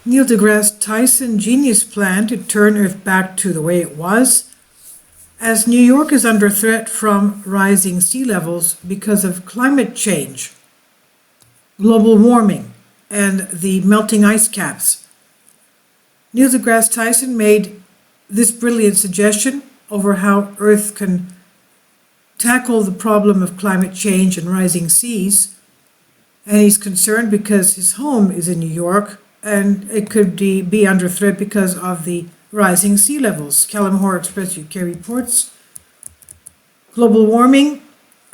Neil deGrasse Tyson genius plan to turn Earth back to the way it was, as New York is under threat from rising sea levels because of climate change, global warming, and the melting ice caps. Neil deGrasse Tyson made this brilliant suggestion over how Earth can tackle the problem of climate change and rising seas, and he's concerned because his home is in New York and it could be under threat because of the rising sea levels. Callum Hoare Express UK reports global warming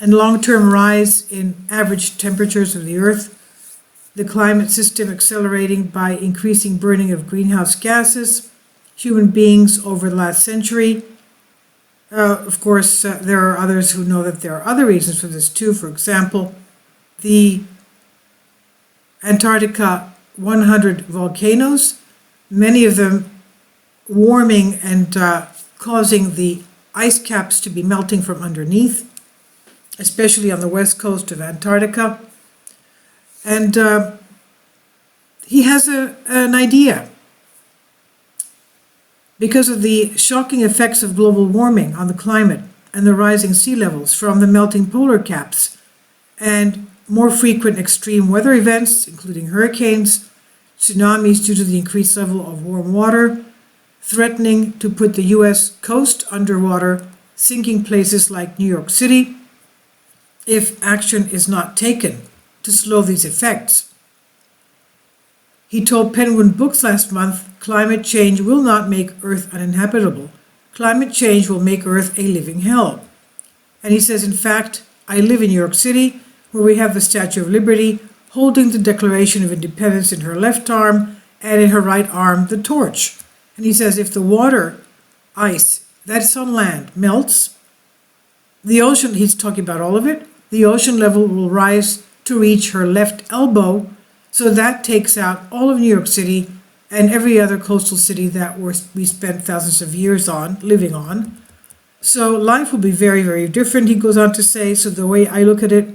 and long-term rise in average temperatures of the Earth, the climate system accelerating by increasing burning of greenhouse gases, human beings over the last century. Of course, there are others who know that there are other reasons for this too. For example, the Antarctica 100 volcanoes, many of them warming and causing the ice caps to be melting from underneath, especially on the west coast of Antarctica. And he has an idea. Because of the shocking effects of global warming on the climate and the rising sea levels from the melting polar caps and more frequent extreme weather events, including hurricanes, tsunamis due to the increased level of warm water, threatening to put the U.S. coast underwater, sinking places like New York City, if action is not taken to slow these effects. He told Penguin Books last month, climate change will not make Earth uninhabitable. Climate change will make Earth a living hell. And he says, in fact, I live in New York City, where we have the Statue of Liberty holding the Declaration of Independence in her left arm and in her right arm the torch. And he says, if the water, ice, that's on land, melts, the ocean, he's talking about all of it, the ocean level will rise to reach her left elbow. So that takes out all of New York City and every other coastal city that we spent thousands of years living on. So life will be very, very different, he goes on to say. So the way I look at it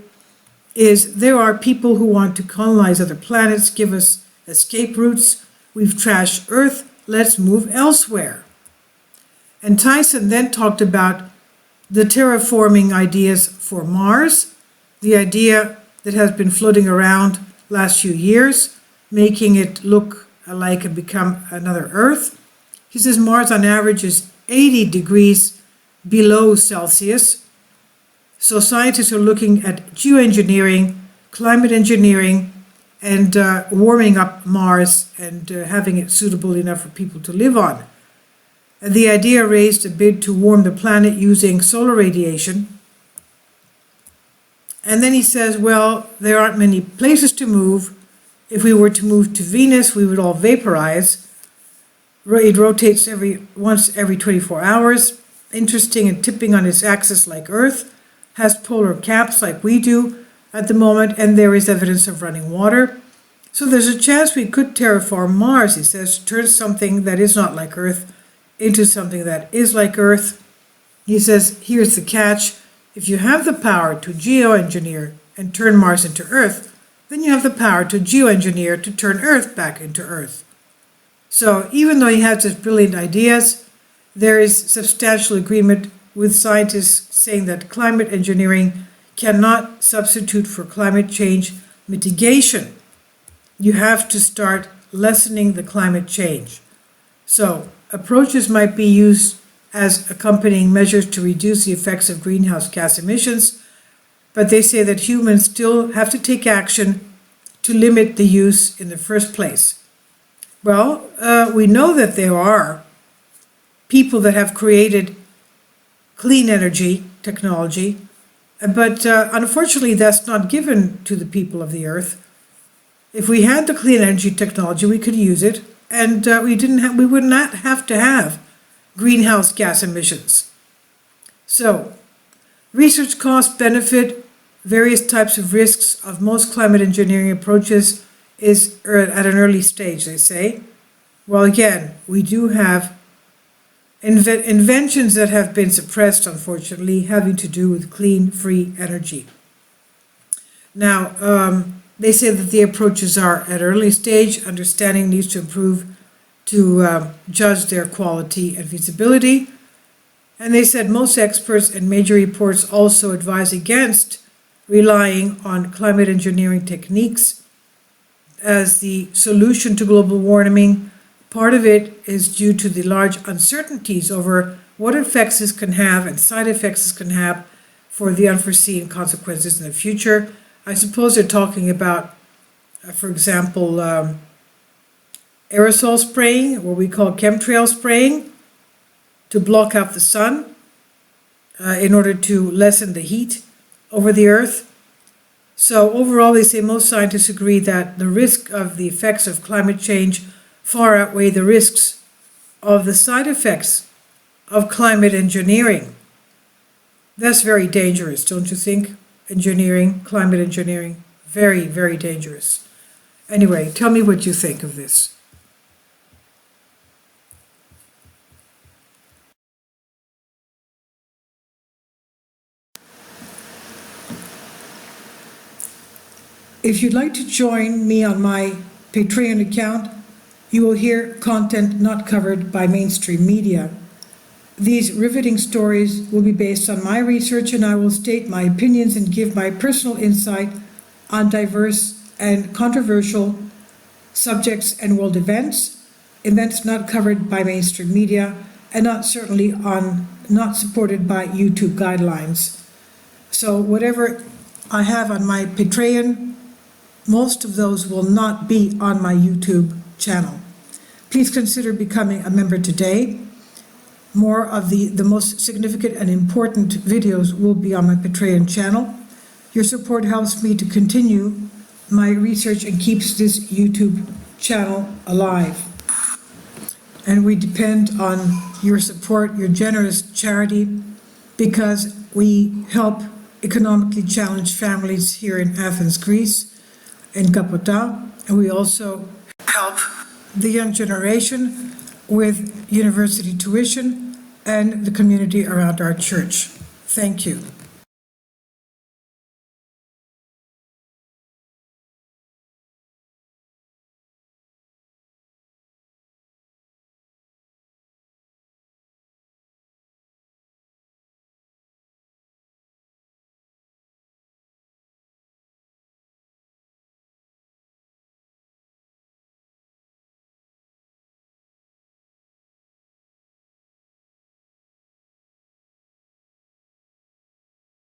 is there are people who want to colonize other planets, give us escape routes. We've trashed Earth, let's move elsewhere. And Tyson then talked about the terraforming ideas for Mars, the idea that has been floating around last few years, making it look like and become another Earth. He says Mars on average is 80 degrees below Celsius. So scientists are looking at geoengineering, climate engineering, and warming up Mars and having it suitable enough for people to live on. And the idea raised a bid to warm the planet using solar radiation. And then he says, well, there aren't many places to move. If we were to move to Venus, we would all vaporize. It rotates once every 24 hours, interesting and tipping on its axis like Earth, has polar caps like we do at the moment, and there is evidence of running water. So there's a chance we could terraform Mars, he says, turn something that is not like Earth into something that is like Earth. He says, here's the catch. If you have the power to geoengineer and turn Mars into Earth, then you have the power to geoengineer to turn Earth back into Earth. So even though he has these brilliant ideas, there is substantial agreement with scientists saying that climate engineering cannot substitute for climate change mitigation. You have to start lessening the climate change. So approaches might be used as accompanying measures to reduce the effects of greenhouse gas emissions, but they say that humans still have to take action to limit the use in the first place. Well, we know that there are people that have created clean energy technology, but unfortunately that's not given to the people of the Earth. If we had the clean energy technology, we could use it, and we would not have to have greenhouse gas emissions. So, research cost benefit, various types of risks of most climate engineering approaches is at an early stage, they say. Well, again, we do have inventions that have been suppressed, unfortunately, having to do with clean, free energy. Now, They say that the approaches are at early stage, understanding needs to improve to judge their quality and feasibility. And they said most experts and major reports also advise against relying on climate engineering techniques as the solution to global warming. Part of it is due to the large uncertainties over what effects this can have and side effects this can have for the unforeseen consequences in the future. I suppose they're talking about, for example, aerosol spraying, what we call chemtrail spraying, to block out the sun in order to lessen the heat over the earth. So overall, they say most scientists agree that the risk of the effects of climate change far outweigh the risks of the side effects of climate engineering. That's very dangerous, don't you think? Engineering, climate engineering, very, very dangerous. Anyway, tell me what you think of this. If you'd like to join me on my Patreon account, you will hear content not covered by mainstream media. These riveting stories will be based on my research, and I will state my opinions and give my personal insight on diverse and controversial subjects and world events not covered by mainstream media, and not supported by YouTube guidelines. So whatever I have on my Patreon, most of those will not be on my YouTube channel. Please consider becoming a member today. More of the most significant and important videos will be on my Patreon channel. Your support helps me to continue my research and keeps this YouTube channel alive. And we depend on your support, your generous charity, because we help economically challenged families here in Athens, Greece, in Kapota, and we also help the young generation with university tuition and the community around our church. Thank you.